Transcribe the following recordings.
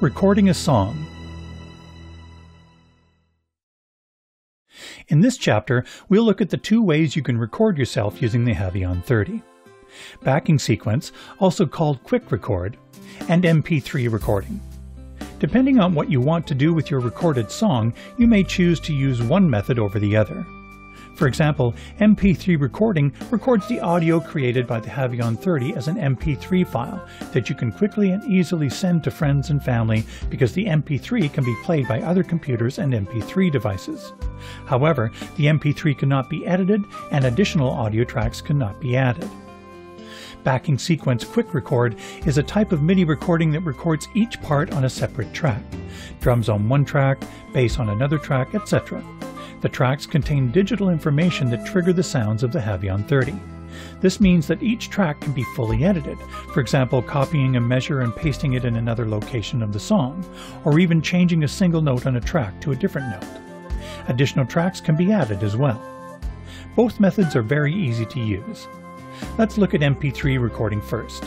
Recording a song. In this chapter, we'll look at the two ways you can record yourself using the Havian30. Backing sequence, also called quick record, and Mp3 recording. Depending on what you want to do with your recorded song, you may choose to use one method over the other. For example, Mp3 recording records the audio created by the Havian30 as an Mp3 file that you can quickly and easily send to friends and family because the Mp3 can be played by other computers and Mp3 devices. However, the Mp3 cannot be edited and additional audio tracks cannot be added. Backing sequence quick record is a type of MIDI recording that records each part on a separate track. Drums on one track, bass on another track, etc. The tracks contain digital information that trigger the sounds of the Havian30. This means that each track can be fully edited, for example copying a measure and pasting it in another location of the song, or even changing a single note on a track to a different note. Additional tracks can be added as well. Both methods are very easy to use. Let's look at Mp3 recording first.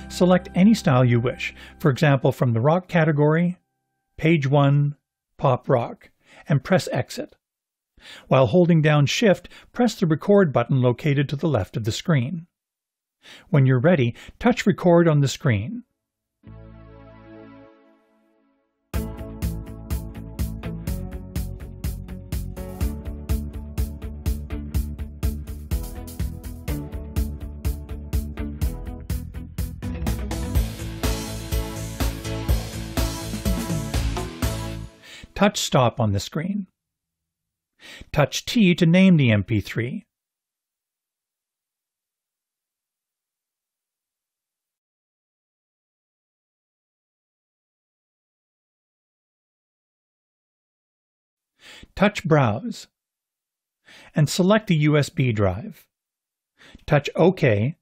Select any style you wish, for example from the rock category, Page 1, Pop Rock, and press Exit. While holding down Shift, press the Record button located to the left of the screen. When you're ready, touch Record on the screen. Touch Stop on the screen. Touch T to name the Mp3. Touch Browse and select the USB drive. Touch OK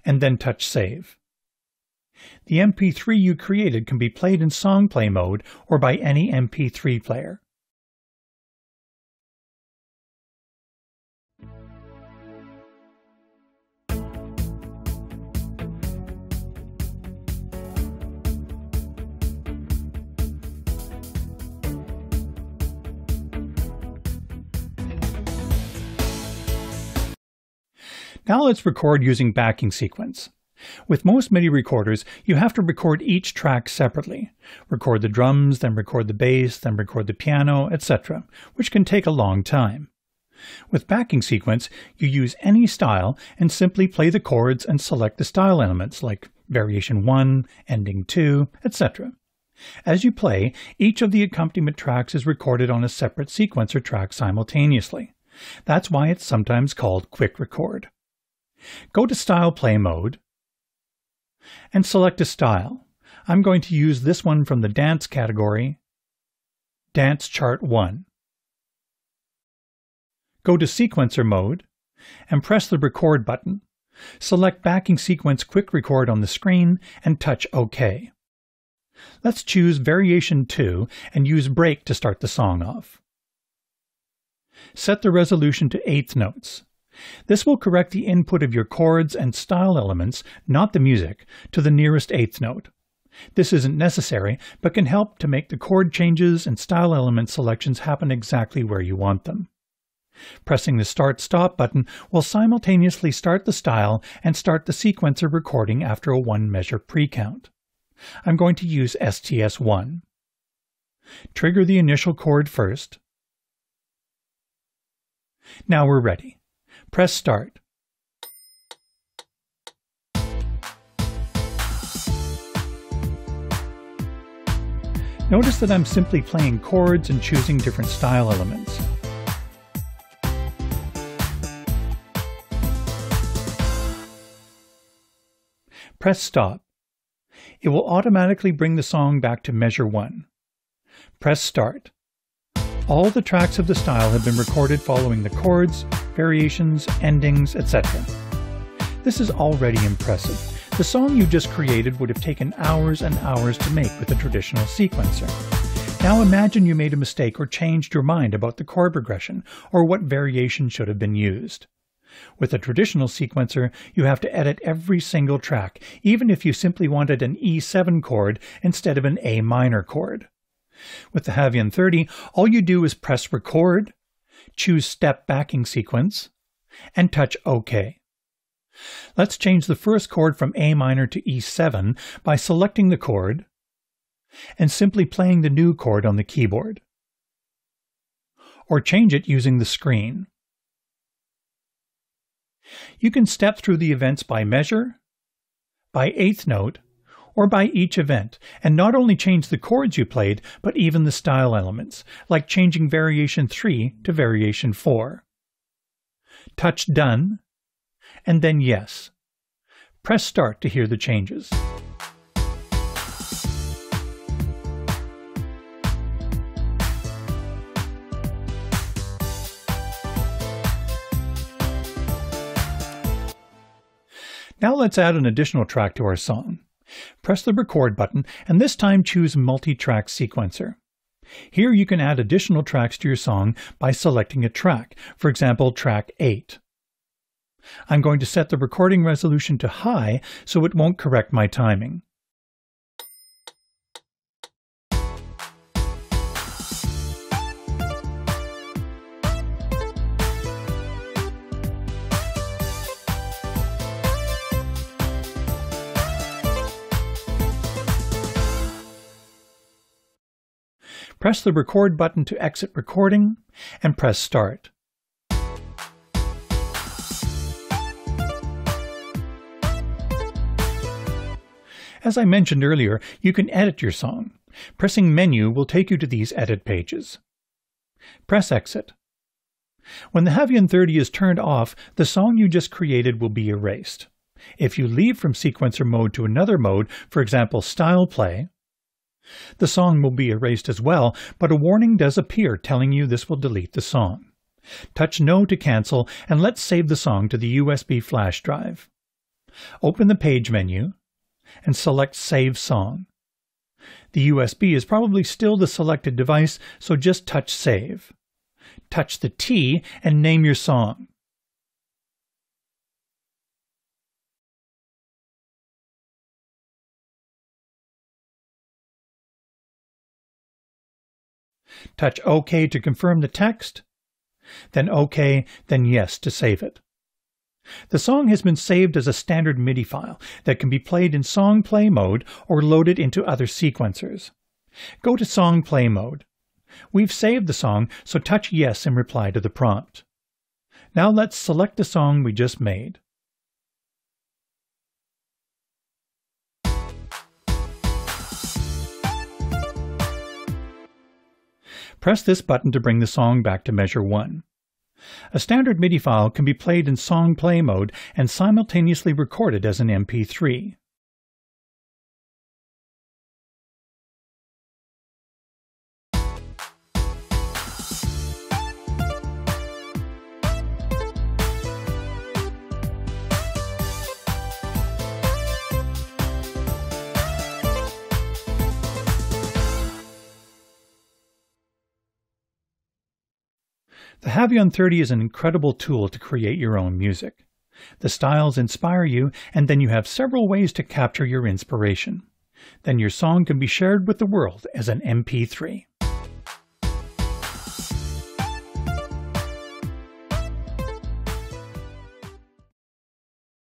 and then touch Save. The Mp3 you created can be played in song play mode or by any Mp3 player. Now let's record using backing sequence. With most MIDI recorders, you have to record each track separately. Record the drums, then record the bass, then record the piano, etc., which can take a long time. With backing sequence, you use any style and simply play the chords and select the style elements like variation 1, ending 2, etc. As you play, each of the accompaniment tracks is recorded on a separate sequencer track simultaneously. That's why it's sometimes called quick record. Go to Style Play mode and select a style. I'm going to use this one from the Dance category, Dance Chart 1. Go to Sequencer mode and press the Record button. Select Backing Sequence Quick Record on the screen and touch OK. Let's choose Variation 2 and use Break to start the song off. Set the resolution to 1/8 notes. This will correct the input of your chords and style elements, not the music, to the nearest 1/8 note. This isn't necessary, but can help to make the chord changes and style element selections happen exactly where you want them. Pressing the Start-Stop button will simultaneously start the style and start the sequencer recording after a 1-measure pre-count. I'm going to use STS1. Trigger the initial chord first. Now we're ready. Press Start. Notice that I'm simply playing chords and choosing different style elements. Press Stop. It will automatically bring the song back to measure 1. Press Start. All the tracks of the style have been recorded following the chords, variations, endings, etc. This is already impressive. The song you just created would have taken hours and hours to make with a traditional sequencer. Now imagine you made a mistake or changed your mind about the chord progression or what variation should have been used. With a traditional sequencer, you have to edit every single track, even if you simply wanted an E7 chord instead of an A minor chord. With the Havian30, all you do is press Record, choose Step Backing Sequence, and touch OK. Let's change the first chord from A minor to E7 by selecting the chord and simply playing the new chord on the keyboard. Or change it using the screen. You can step through the events by measure, by eighth note, or by each event, and not only change the chords you played, but even the style elements, like changing variation 3 to variation 4. Touch Done, and then Yes. Press Start to hear the changes. Now let's add an additional track to our song. Press the Record button and this time choose Multitrack Sequencer. Here you can add additional tracks to your song by selecting a track, for example track 8. I'm going to set the recording resolution to high so it won't correct my timing. Press the Record button to exit recording, and press Start. As I mentioned earlier, you can edit your song. Pressing Menu will take you to these edit pages. Press Exit. When the Havian30 is turned off, the song you just created will be erased. If you leave from sequencer mode to another mode, for example Style Play, the song will be erased as well, but a warning does appear telling you this will delete the song. Touch No to cancel, and let's save the song to the USB flash drive. Open the Page menu and select Save Song. The USB is probably still the selected device, so just touch Save. Touch the T and name your song. Touch OK to confirm the text, then OK, then Yes to save it. The song has been saved as a standard MIDI file that can be played in song play mode or loaded into other sequencers. Go to Song Play mode. We've saved the song, so touch Yes in reply to the prompt. Now let's select the song we just made. Press this button to bring the song back to measure 1. A standard MIDI file can be played in song play mode and simultaneously recorded as an MP3. The Havian30 is an incredible tool to create your own music. The styles inspire you, and then you have several ways to capture your inspiration. Then your song can be shared with the world as an MP3.